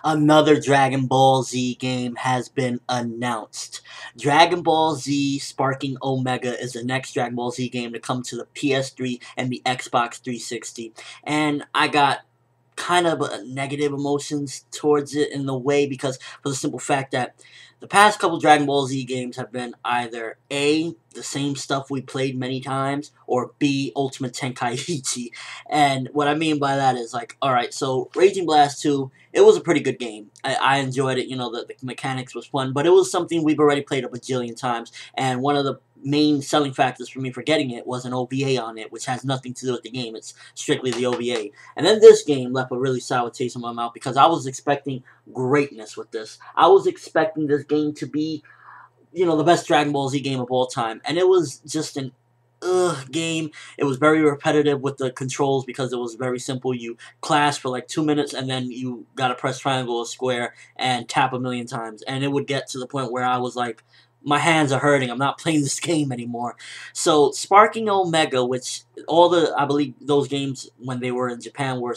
Another Dragon Ball Z game has been announced. Dragon Ball Z Sparking Omega is the next Dragon Ball Z game to come to the PS3 and the Xbox 360. And I got kind of negative emotions towards it in the way because for the simple fact that the past couple Dragon Ball Z games have been either A, the same stuff we played many times, or B, Ultimate Tenkaichi. And what I mean by that is like, alright, so Raging Blast 2, it was a pretty good game. I enjoyed it, the mechanics was fun, but it was something we've already played a bajillion times, and one of the main selling factors for me for getting it was an OVA on it, which has nothing to do with the game. It's strictly the OVA. And then this game left a really sour taste in my mouth because I was expecting greatness with this. I was expecting this game to be, the best Dragon Ball Z game of all time. And it was just an game. It was very repetitive with the controls because it was very simple. You clash for like 2 minutes and then you gotta press triangle or square and tap a million times. And it would get to the point where I was like, my hands are hurting. I'm not playing this game anymore. So Sparking Omega, which I believe those games when they were in Japan were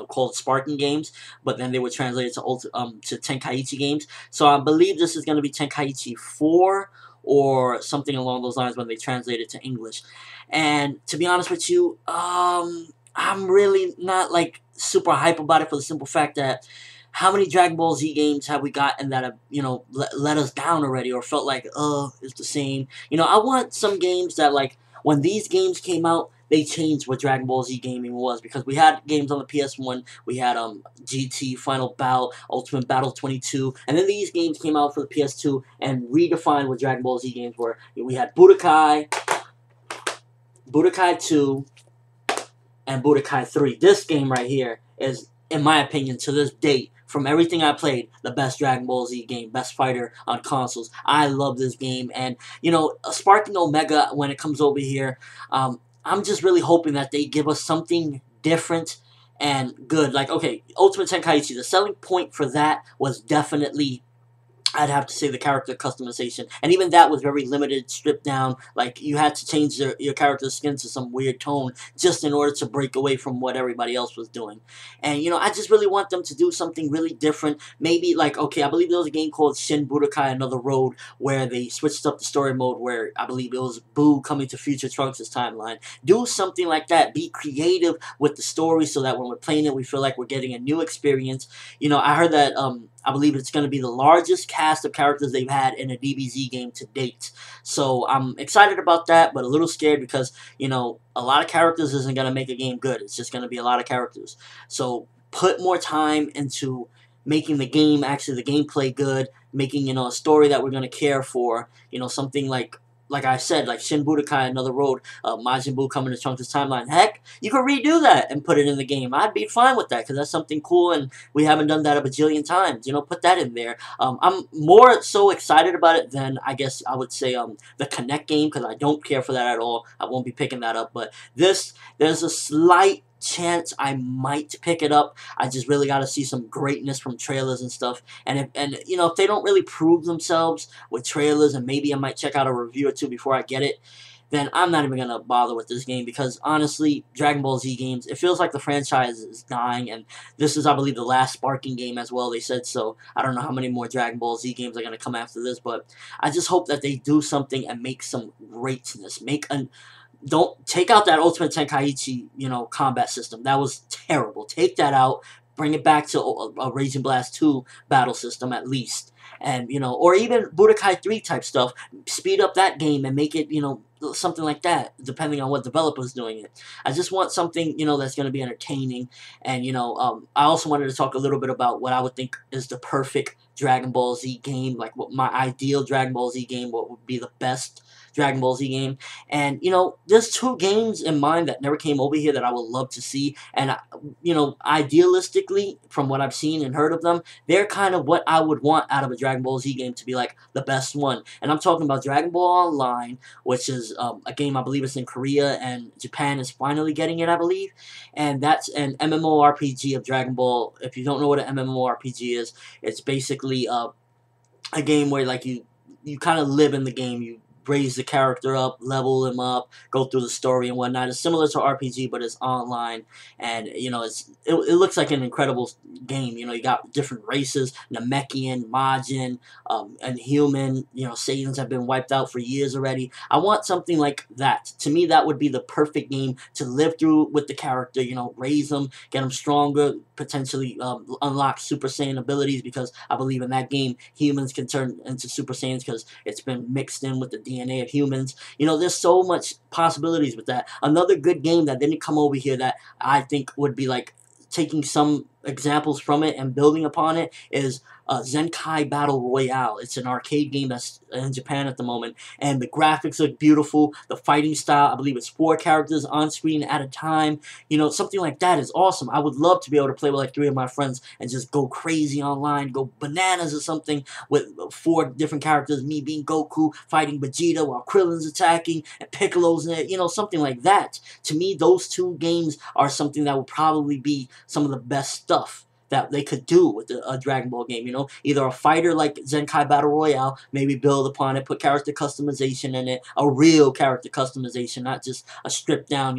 called Sparking games, but then they were translated to Tenkaichi games. So I believe this is going to be Tenkaichi 4 or something along those lines when they translate it to English. And to be honest with you, I'm really not like super hype about it for the simple fact that how many Dragon Ball Z games have we gotten that have, let us down already or felt like, it's the same? I want some games that, like, when these games came out, they changed what Dragon Ball Z gaming was because we had games on the PS1, we had GT, Final Bout, Ultimate Battle 22, and then these games came out for the PS2 and redefined what Dragon Ball Z games were. We had Budokai 2, and Budokai 3. This game right here is, in my opinion, to this date, from everything I played, the best Dragon Ball Z game, best fighter on consoles. I love this game, and Sparking Omega, when it comes over here, I'm just really hoping that they give us something different and good. Like, okay, Ultimate Tenkaichi, the selling point for that was definitely, I'd have to say, the character customization. And even that was very limited, stripped down. Like, you had to change your character's skin to some weird tone just in order to break away from what everybody else was doing. And, I just really want them to do something really different. Maybe, like, okay, I believe there was a game called Shin Budokai Another Road where they switched up the story mode where I believe it was Boo coming to Future Trunks' timeline. Do something like that. Be creative with the story so that when we're playing it, we feel like we're getting a new experience. I heard that, I believe it's going to be the largest cast of characters they've had in a DBZ game to date. So I'm excited about that, but a little scared because, a lot of characters isn't going to make a game good. It's just going to be a lot of characters. So put more time into making the game, actually the gameplay good, making, a story that we're going to care for, something like I said, like Shin Budokai Another Road, Majin Buu coming to Trunks' timeline. Heck, you could redo that and put it in the game. I'd be fine with that because that's something cool and we haven't done that a bajillion times. Put that in there. I'm more so excited about it than, I guess I would say, the Connect game because I don't care for that at all. I won't be picking that up. But there's a slight chance I might pick it up. I just really got to see some greatness from trailers and stuff. And if they don't really prove themselves with trailers, and maybe I might check out a review or two before I get it, then I'm not even gonna bother with this game because honestly, Dragon Ball Z games, it feels like the franchise is dying, and this is, I believe, the last Sparking game as well. They said so. I don't know how many more Dragon Ball Z games are gonna come after this, but I just hope that they do something and make some greatness. Don't take out that Ultimate Tenkaichi, combat system. That was terrible. Take that out. Bring it back to a Raging Blast 2 battle system at least. And, or even Budokai 3 type stuff. Speed up that game and make it, something like that, depending on what developer's doing it. I just want something, that's going to be entertaining. And, I also wanted to talk a little bit about what I would think is the perfect Dragon Ball Z game. Like, what my ideal Dragon Ball Z game, what would be the best Dragon Ball Z game. And, there's 2 games in mind that never came over here that I would love to see. And, idealistically, from what I've seen and heard of them, they're kind of what I would want out of a Dragon Ball Z game to be like the best one. And I'm talking about Dragon Ball Online, which is a game I believe is in Korea and Japan is finally getting it, I believe. And that's an MMORPG of Dragon Ball. If you don't know what an MMORPG is, it's basically a game where like you kind of live in the game. You raise the character up, level him up, go through the story and whatnot. It's similar to RPG, but it's online, and it looks like an incredible game. You got different races: Namekian, Majin, and human. Saiyans have been wiped out for years already. I want something like that. To me, that would be the perfect game to live through with the character. Raise them, get them stronger, potentially unlock Super Saiyan abilities, because I believe in that game humans can turn into Super Saiyans because it's been mixed in with the DNA of humans. There's so much possibilities with that. Another good game that didn't come over here that I think would be like taking some examples from it and building upon it is Zenkai Battle Royale. It's an arcade game that's in Japan at the moment, and the graphics look beautiful. The fighting style, I believe it's 4 characters on screen at a time. Something like that is awesome. I would love to be able to play with like 3 of my friends and just go crazy online, go bananas or something with 4 different characters, me being Goku fighting Vegeta while Krillin's attacking and Piccolo's in it, something like that. To me, those 2 games are something that would probably be some of the best stuff that they could do with a Dragon Ball game. Either a fighter like Zenkai Battle Royale, maybe build upon it, put character customization in it, a real character customization, not just a stripped down,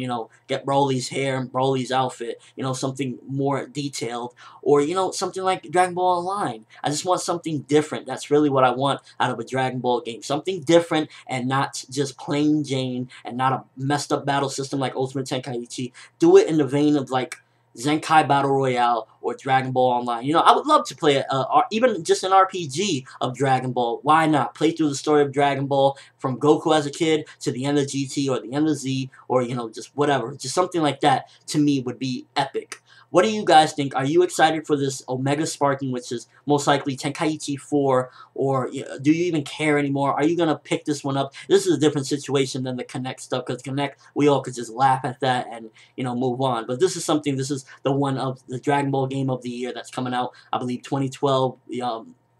get Broly's hair and Broly's outfit, something more detailed, or, something like Dragon Ball Online. I just want something different. That's really what I want out of a Dragon Ball game. Something different and not just plain Jane and not a messed up battle system like Ultimate Tenkaichi. Do it in the vein of like Zenkai Battle Royale or Dragon Ball Online. I would love to play even just an RPG of Dragon Ball. Why not? Play through the story of Dragon Ball from Goku as a kid to the end of GT or the end of Z, or, just whatever. Just something like that, to me, would be epic. What do you guys think? Are you excited for this Omega Sparking, which is most likely Tenkaichi 4, or do you even care anymore? Are you going to pick this one up? This is a different situation than the Connect stuff, because Connect, we all could just laugh at that and, move on. But this is the one of the Dragon Ball game of the year that's coming out, I believe, 2012,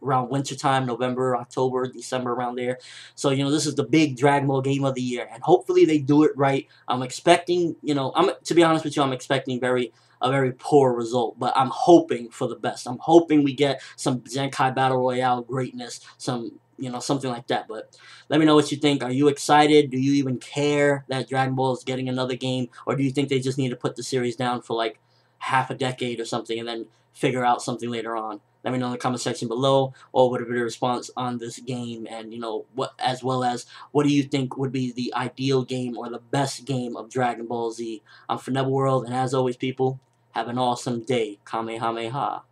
around wintertime, November, October, December, around there. So, this is the big Dragon Ball game of the year, and hopefully they do it right. I'm expecting, to be honest with you, I'm expecting a very poor result, but I'm hoping for the best. I'm hoping we get some Zenkai Battle Royale greatness, something like that. But let me know what you think. Are you excited? Do you even care that Dragon Ball is getting another game, or do you think they just need to put the series down for like half a decade or something and then figure out something later on? Let me know in the comment section below, or whatever your response on this game, and as well as what do you think would be the ideal game or the best game of Dragon Ball Z. I'm ForneverWorld, and as always, people, have an awesome day. Kamehameha.